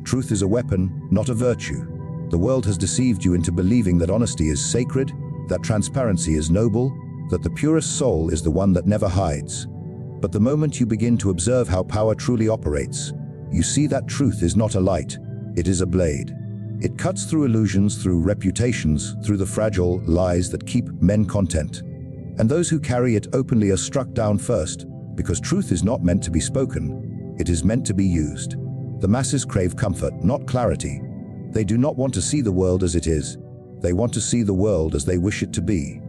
Truth is a weapon, not a virtue. The world has deceived you into believing that honesty is sacred, that transparency is noble, that the purest soul is the one that never hides. But the moment you begin to observe how power truly operates, you see that truth is not a light, it is a blade. It cuts through illusions, through reputations, through the fragile lies that keep men content. And those who carry it openly are struck down first, because truth is not meant to be spoken, it is meant to be used. The masses crave comfort, not clarity. They do not want to see the world as it is. They want to see the world as they wish it to be.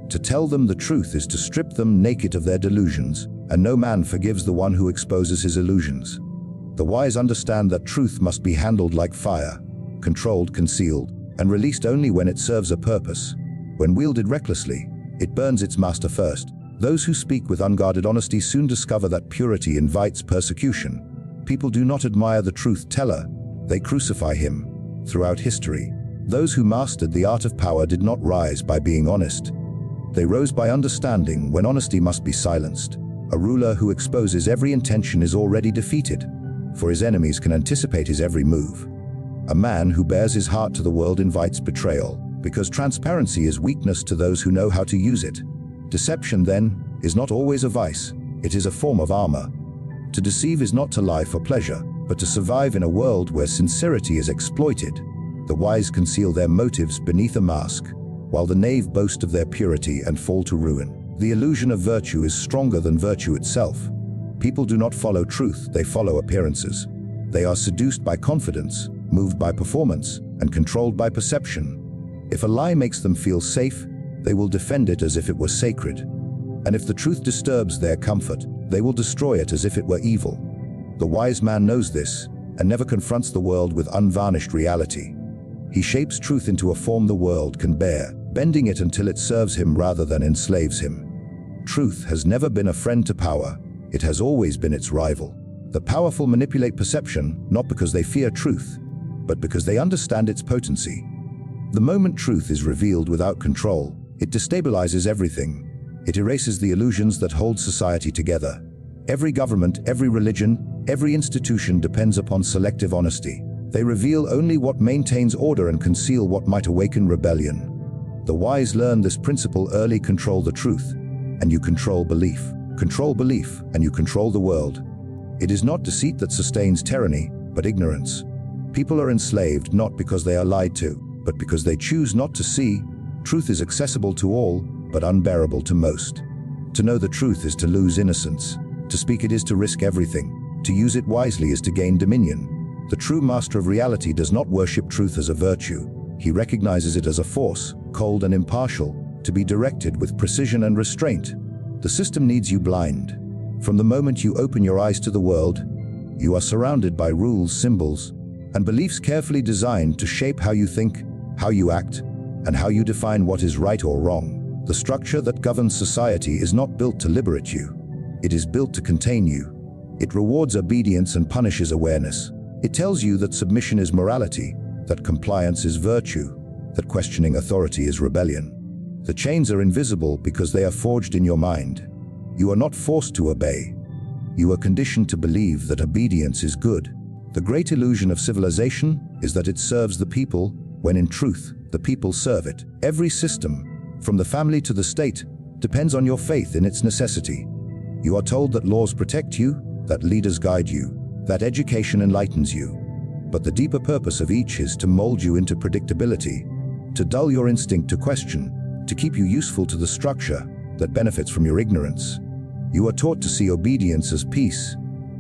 To tell them the truth is to strip them naked of their delusions, and no man forgives the one who exposes his illusions. The wise understand that truth must be handled like fire, controlled, concealed, and released only when it serves a purpose. When wielded recklessly, it burns its master first. Those who speak with unguarded honesty soon discover that purity invites persecution. People do not admire the truth teller, they crucify him. Throughout history, those who mastered the art of power did not rise by being honest. They rose by understanding when honesty must be silenced. A ruler who exposes every intention is already defeated, for his enemies can anticipate his every move. A man who bares his heart to the world invites betrayal, because transparency is weakness to those who know how to use it. Deception, then, is not always a vice, it is a form of armor. To deceive is not to lie for pleasure, but to survive in a world where sincerity is exploited. The wise conceal their motives beneath a mask, while the knave boast of their purity and fall to ruin. The illusion of virtue is stronger than virtue itself. People do not follow truth, they follow appearances. They are seduced by confidence, moved by performance, and controlled by perception. If a lie makes them feel safe, they will defend it as if it were sacred. And if the truth disturbs their comfort, they will destroy it as if it were evil. The wise man knows this, and never confronts the world with unvarnished reality. He shapes truth into a form the world can bear, bending it until it serves him rather than enslaves him. Truth has never been a friend to power, it has always been its rival. The powerful manipulate perception, not because they fear truth, but because they understand its potency. The moment truth is revealed without control, it destabilizes everything. It erases the illusions that hold society together. Every government, every religion, every institution depends upon selective honesty. They reveal only what maintains order and conceal what might awaken rebellion. The wise learn this principle early: control the truth, and you control belief. Control belief, and you control the world. It is not deceit that sustains tyranny, but ignorance. People are enslaved not because they are lied to, but because they choose not to see. Truth is accessible to all, but unbearable to most. To know the truth is to lose innocence. To speak it is to risk everything. To use it wisely is to gain dominion. The true master of reality does not worship truth as a virtue. He recognizes it as a force, cold and impartial, to be directed with precision and restraint. The system needs you blind. From the moment you open your eyes to the world, you are surrounded by rules, symbols, and beliefs carefully designed to shape how you think, how you act, and how you define what is right or wrong. The structure that governs society is not built to liberate you. It is built to contain you. It rewards obedience and punishes awareness. It tells you that submission is morality, that compliance is virtue, that questioning authority is rebellion. The chains are invisible because they are forged in your mind. You are not forced to obey. You are conditioned to believe that obedience is good. The great illusion of civilization is that it serves the people, when in truth, the people serve it. Every system, from the family to the state, depends on your faith in its necessity. You are told that laws protect you, that leaders guide you, that education enlightens you. But the deeper purpose of each is to mold you into predictability, to dull your instinct to question, to keep you useful to the structure that benefits from your ignorance. You are taught to see obedience as peace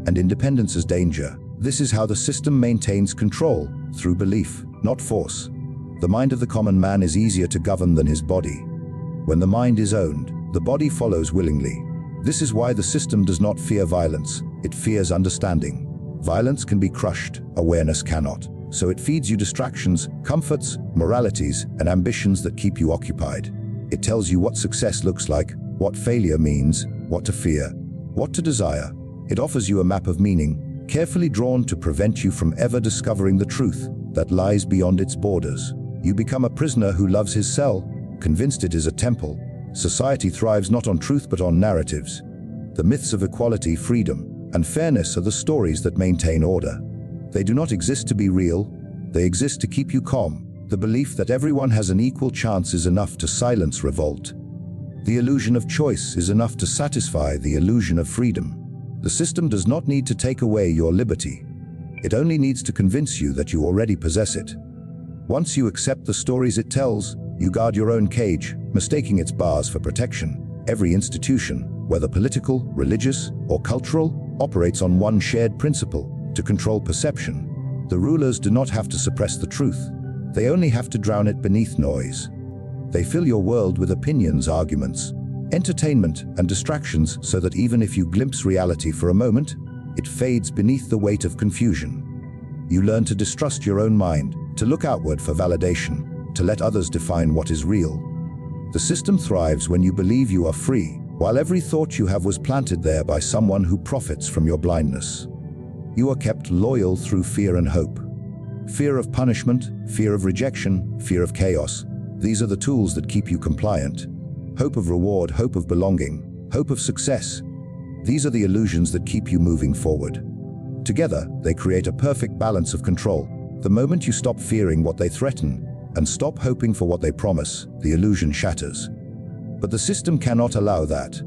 and independence as danger. This is how the system maintains control, through belief, not force. The mind of the common man is easier to govern than his body. When the mind is owned, the body follows willingly. This is why the system does not fear violence, it fears understanding. Violence can be crushed, awareness cannot. So it feeds you distractions, comforts, moralities, and ambitions that keep you occupied. It tells you what success looks like, what failure means, what to fear, what to desire. It offers you a map of meaning, carefully drawn to prevent you from ever discovering the truth that lies beyond its borders. You become a prisoner who loves his cell, convinced it is a temple. Society thrives not on truth but on narratives. The myths of equality, freedom, and fairness are the stories that maintain order. They do not exist to be real, they exist to keep you calm. The belief that everyone has an equal chance is enough to silence revolt. The illusion of choice is enough to satisfy the illusion of freedom. The system does not need to take away your liberty. It only needs to convince you that you already possess it. Once you accept the stories it tells, you guard your own cage, mistaking its bars for protection. Every institution, whether political, religious, or cultural, operates on one shared principle: to control perception. The rulers do not have to suppress the truth. They only have to drown it beneath noise. They fill your world with opinions, arguments, entertainment, and distractions so that even if you glimpse reality for a moment, it fades beneath the weight of confusion. You learn to distrust your own mind, to look outward for validation, to let others define what is real. The system thrives when you believe you are free, while every thought you have was planted there by someone who profits from your blindness. You are kept loyal through fear and hope. Fear of punishment, fear of rejection, fear of chaos. These are the tools that keep you compliant. Hope of reward, hope of belonging, hope of success. These are the illusions that keep you moving forward. Together, they create a perfect balance of control. The moment you stop fearing what they threaten and stop hoping for what they promise, the illusion shatters. But the system cannot allow that.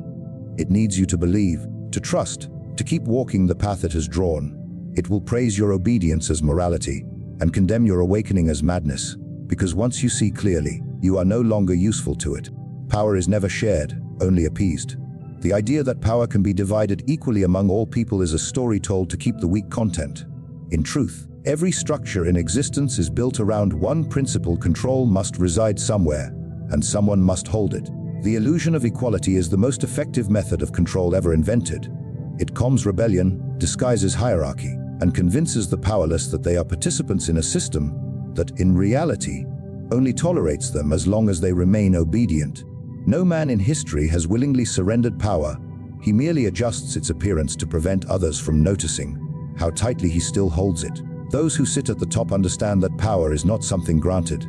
It needs you to believe, to trust, to keep walking the path it has drawn. It will praise your obedience as morality and condemn your awakening as madness, because once you see clearly, you are no longer useful to it. Power is never shared, only appeased. The idea that power can be divided equally among all people is a story told to keep the weak content. In truth, every structure in existence is built around one principle: control must reside somewhere, and someone must hold it. The illusion of equality is the most effective method of control ever invented. It calms rebellion, disguises hierarchy, and convinces the powerless that they are participants in a system that, in reality, only tolerates them as long as they remain obedient. No man in history has willingly surrendered power. He merely adjusts its appearance to prevent others from noticing how tightly he still holds it. Those who sit at the top understand that power is not something granted.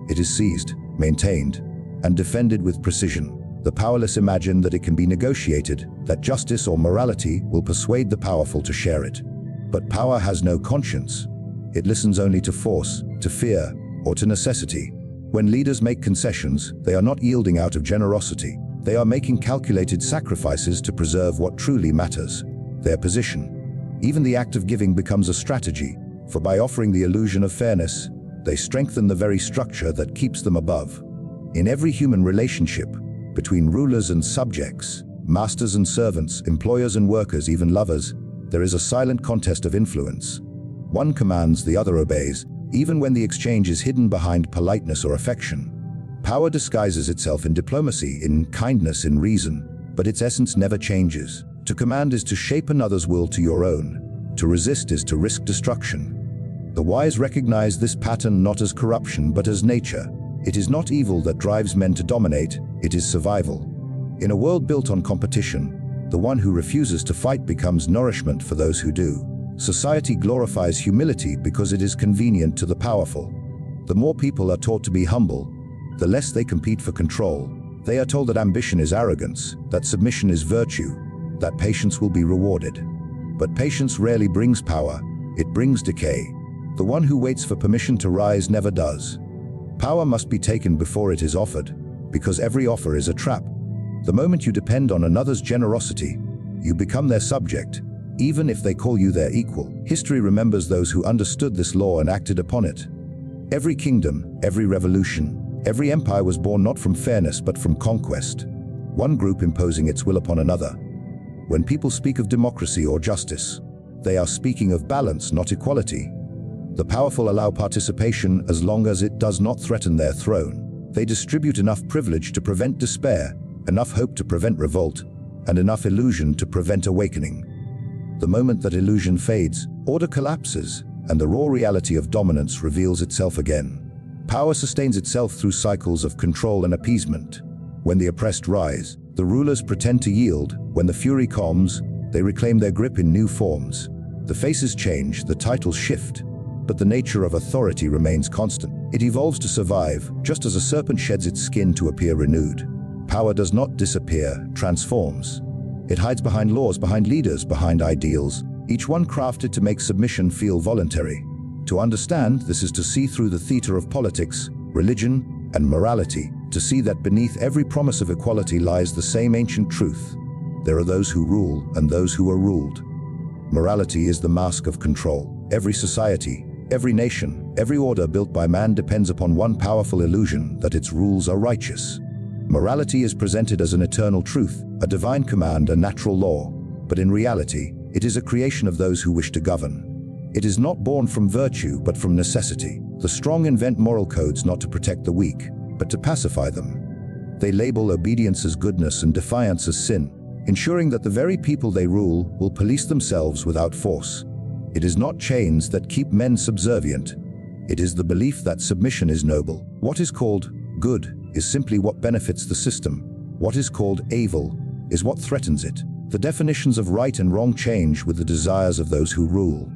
It is seized, maintained, and defended with precision. The powerless imagine that it can be negotiated, that justice or morality will persuade the powerful to share it. But power has no conscience. It listens only to force, to fear, or to necessity. When leaders make concessions, they are not yielding out of generosity. They are making calculated sacrifices to preserve what truly matters: their position. Even the act of giving becomes a strategy, for by offering the illusion of fairness, they strengthen the very structure that keeps them above. In every human relationship, between rulers and subjects, masters and servants, employers and workers, even lovers, there is a silent contest of influence. One commands, the other obeys, even when the exchange is hidden behind politeness or affection. Power disguises itself in diplomacy, in kindness, in reason, but its essence never changes. To command is to shape another's will to your own. To resist is to risk destruction. The wise recognize this pattern not as corruption but as nature. It is not evil that drives men to dominate, it is survival. In a world built on competition, the one who refuses to fight becomes nourishment for those who do. Society glorifies humility because it is convenient to the powerful. The more people are taught to be humble, the less they compete for control. They are told that ambition is arrogance, that submission is virtue, that patience will be rewarded. But patience rarely brings power, it brings decay. The one who waits for permission to rise never does. Power must be taken before it is offered, because every offer is a trap. The moment you depend on another's generosity, you become their subject, even if they call you their equal. History remembers those who understood this law and acted upon it. Every kingdom, every revolution, every empire was born not from fairness but from conquest, one group imposing its will upon another. When people speak of democracy or justice, they are speaking of balance, not equality. The powerful allow participation as long as it does not threaten their throne. They distribute enough privilege to prevent despair, enough hope to prevent revolt, and enough illusion to prevent awakening. The moment that illusion fades, order collapses, and the raw reality of dominance reveals itself again. Power sustains itself through cycles of control and appeasement. When the oppressed rise, the rulers pretend to yield. When the fury calms, they reclaim their grip in new forms. The faces change, the titles shift, but the nature of authority remains constant. It evolves to survive, just as a serpent sheds its skin to appear renewed. Power does not disappear, transforms. It hides behind laws, behind leaders, behind ideals, each one crafted to make submission feel voluntary. To understand, this is to see through the theater of politics, religion, and morality, to see that beneath every promise of equality lies the same ancient truth. There are those who rule and those who are ruled. Morality is the mask of control. Every society, every nation, every order built by man depends upon one powerful illusion, that its rules are righteous. Morality is presented as an eternal truth, a divine command, a natural law, but in reality, it is a creation of those who wish to govern. It is not born from virtue, but from necessity. The strong invent moral codes not to protect the weak, but to pacify them. They label obedience as goodness and defiance as sin, ensuring that the very people they rule will police themselves without force. It is not chains that keep men subservient. It is the belief that submission is noble. What is called good is simply what benefits the system. What is called evil is what threatens it. The definitions of right and wrong change with the desires of those who rule.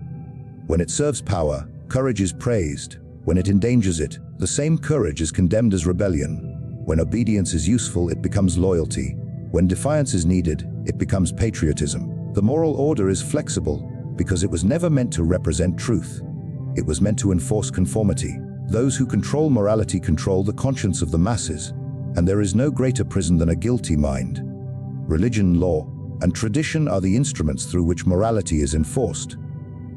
When it serves power, courage is praised. When it endangers it, the same courage is condemned as rebellion. When obedience is useful, it becomes loyalty. When defiance is needed, it becomes patriotism. The moral order is flexible because it was never meant to represent truth. It was meant to enforce conformity. Those who control morality control the conscience of the masses, and there is no greater prison than a guilty mind. Religion, law, and tradition are the instruments through which morality is enforced.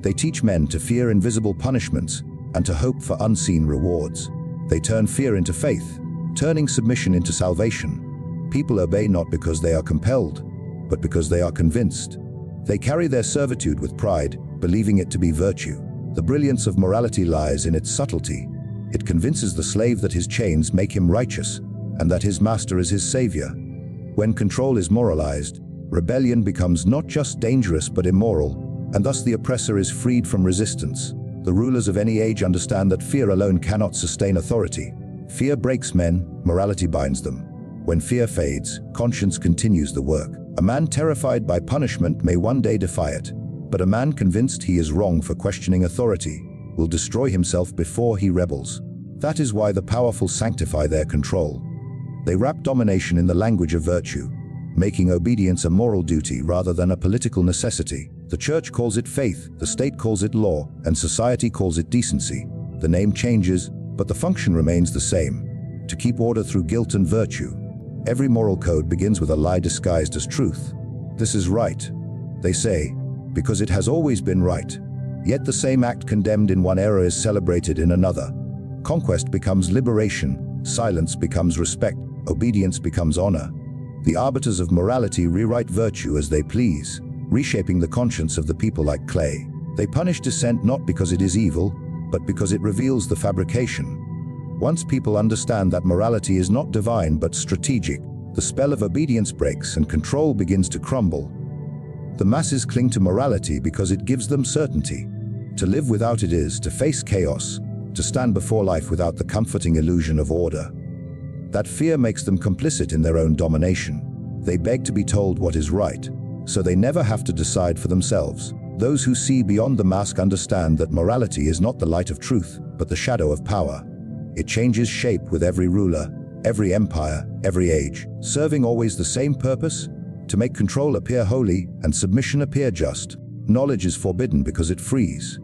They teach men to fear invisible punishments and to hope for unseen rewards. They turn fear into faith, turning submission into salvation. People obey not because they are compelled, but because they are convinced. They carry their servitude with pride, believing it to be virtue. The brilliance of morality lies in its subtlety. It convinces the slave that his chains make him righteous, and that his master is his savior. When control is moralized, rebellion becomes not just dangerous but immoral, and thus the oppressor is freed from resistance. The rulers of any age understand that fear alone cannot sustain authority. Fear breaks men, morality binds them. When fear fades, conscience continues the work. A man terrified by punishment may one day defy it, but a man convinced he is wrong for questioning authority will destroy himself before he rebels. That is why the powerful sanctify their control. They wrap domination in the language of virtue, making obedience a moral duty rather than a political necessity. The church calls it faith, the state calls it law, and society calls it decency. The name changes, but the function remains the same: to keep order through guilt and virtue. Every moral code begins with a lie disguised as truth. This is right, they say, because it has always been right. Yet the same act condemned in one era is celebrated in another. Conquest becomes liberation, silence becomes respect, obedience becomes honor. The arbiters of morality rewrite virtue as they please, reshaping the conscience of the people like clay. They punish dissent not because it is evil, but because it reveals the fabrication. Once people understand that morality is not divine but strategic, the spell of obedience breaks and control begins to crumble. The masses cling to morality because it gives them certainty. To live without it is to face chaos, to stand before life without the comforting illusion of order. That fear makes them complicit in their own domination. They beg to be told what is right, so they never have to decide for themselves. Those who see beyond the mask understand that morality is not the light of truth, but the shadow of power. It changes shape with every ruler, every empire, every age, serving always the same purpose: to make control appear holy and submission appear just. Knowledge is forbidden because it frees.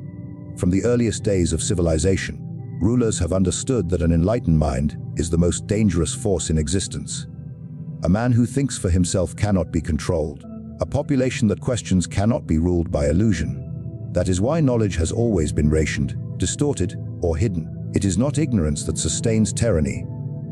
From the earliest days of civilization, rulers have understood that an enlightened mind is the most dangerous force in existence. A man who thinks for himself cannot be controlled. A population that questions cannot be ruled by illusion. That is why knowledge has always been rationed, distorted, or hidden. It is not ignorance that sustains tyranny.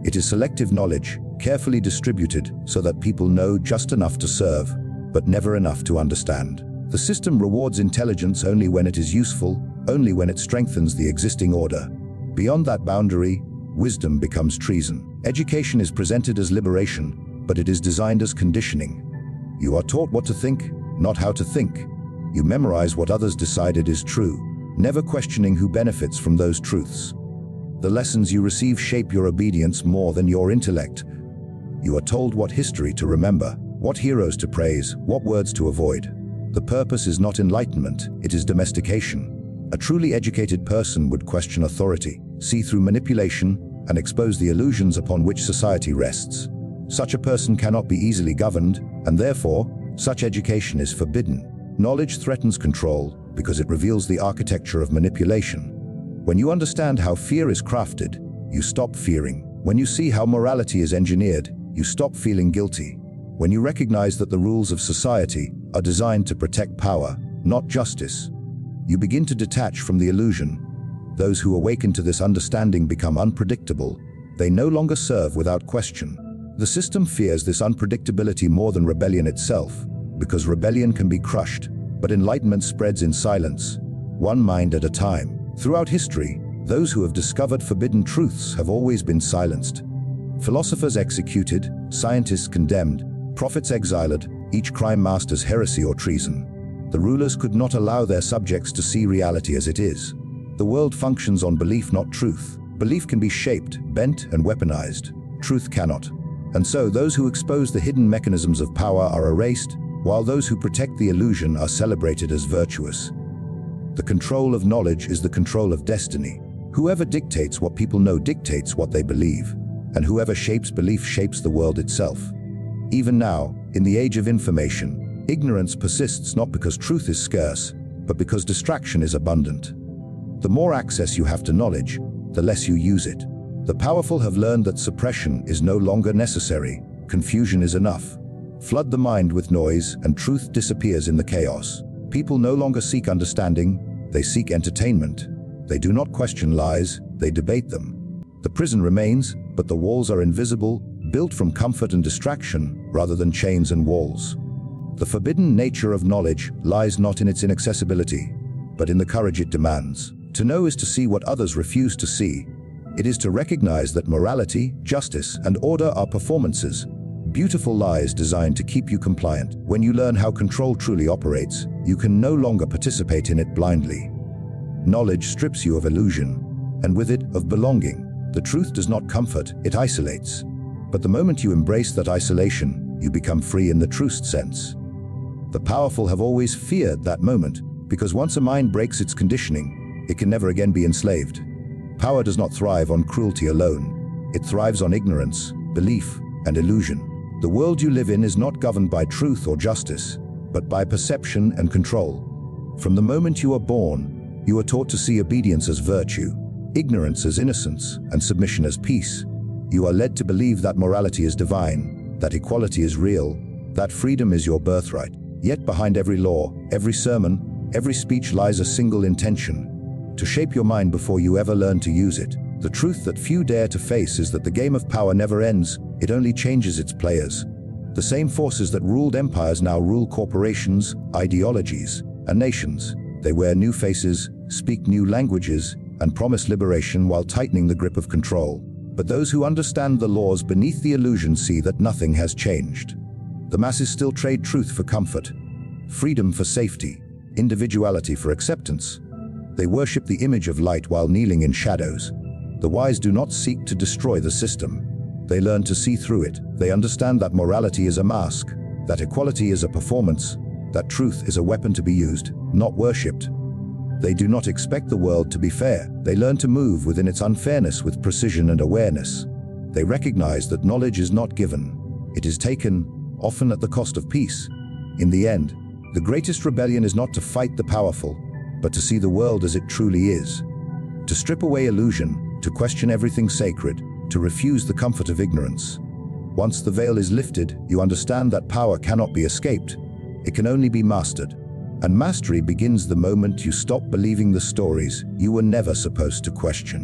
It is selective knowledge, carefully distributed so that people know just enough to serve, but never enough to understand. The system rewards intelligence only when it is useful, only when it strengthens the existing order. Beyond that boundary, wisdom becomes treason. Education is presented as liberation, but it is designed as conditioning. You are taught what to think, not how to think. You memorize what others decided is true, never questioning who benefits from those truths. The lessons you receive shape your obedience more than your intellect. You are told what history to remember, what heroes to praise, what words to avoid. The purpose is not enlightenment, it is domestication. A truly educated person would question authority, see through manipulation, and expose the illusions upon which society rests. Such a person cannot be easily governed, and therefore, such education is forbidden. Knowledge threatens control because it reveals the architecture of manipulation. When you understand how fear is crafted, you stop fearing. When you see how morality is engineered, you stop feeling guilty. When you recognize that the rules of society are designed to protect power, not justice, you begin to detach from the illusion. Those who awaken to this understanding become unpredictable. They no longer serve without question. The system fears this unpredictability more than rebellion itself, because rebellion can be crushed, but enlightenment spreads in silence, one mind at a time. Throughout history, those who have discovered forbidden truths have always been silenced. Philosophers executed, scientists condemned, prophets exiled, each crime masters heresy or treason. The rulers could not allow their subjects to see reality as it is. The world functions on belief, not truth. Belief can be shaped, bent, and weaponized. Truth cannot. And so those who expose the hidden mechanisms of power are erased, while those who protect the illusion are celebrated as virtuous. The control of knowledge is the control of destiny. Whoever dictates what people know dictates what they believe, and whoever shapes belief shapes the world itself. Even now, in the age of information, ignorance persists not because truth is scarce, but because distraction is abundant. The more access you have to knowledge, the less you use it. The powerful have learned that suppression is no longer necessary. Confusion is enough. Flood the mind with noise, and truth disappears in the chaos. People no longer seek understanding, they seek entertainment. They do not question lies, they debate them. The prison remains, but the walls are invisible, built from comfort and distraction, rather than chains and walls. The forbidden nature of knowledge lies not in its inaccessibility, but in the courage it demands. To know is to see what others refuse to see. It is to recognize that morality, justice, and order are performances, beautiful lies designed to keep you compliant. When you learn how control truly operates, you can no longer participate in it blindly. Knowledge strips you of illusion, and with it, of belonging. The truth does not comfort, it isolates. But the moment you embrace that isolation, you become free in the truest sense. The powerful have always feared that moment, because once a mind breaks its conditioning, it can never again be enslaved. Power does not thrive on cruelty alone. It thrives on ignorance, belief, and illusion. The world you live in is not governed by truth or justice, but by perception and control. From the moment you are born, you are taught to see obedience as virtue, ignorance as innocence, and submission as peace. You are led to believe that morality is divine, that equality is real, that freedom is your birthright. Yet behind every law, every sermon, every speech lies a single intention: to shape your mind before you ever learn to use it. The truth that few dare to face is that the game of power never ends, it only changes its players. The same forces that ruled empires now rule corporations, ideologies, and nations. They wear new faces, speak new languages, and promise liberation while tightening the grip of control. But those who understand the laws beneath the illusion see that nothing has changed. The masses still trade truth for comfort, freedom for safety, individuality for acceptance. They worship the image of light while kneeling in shadows. The wise do not seek to destroy the system. They learn to see through it. They understand that morality is a mask, that equality is a performance, that truth is a weapon to be used, not worshipped. They do not expect the world to be fair. They learn to move within its unfairness with precision and awareness. They recognize that knowledge is not given. It is taken, often at the cost of peace. In the end, the greatest rebellion is not to fight the powerful, but to see the world as it truly is. To strip away illusion, to question everything sacred, to refuse the comfort of ignorance. Once the veil is lifted, you understand that power cannot be escaped. It can only be mastered. And mastery begins the moment you stop believing the stories you were never supposed to question.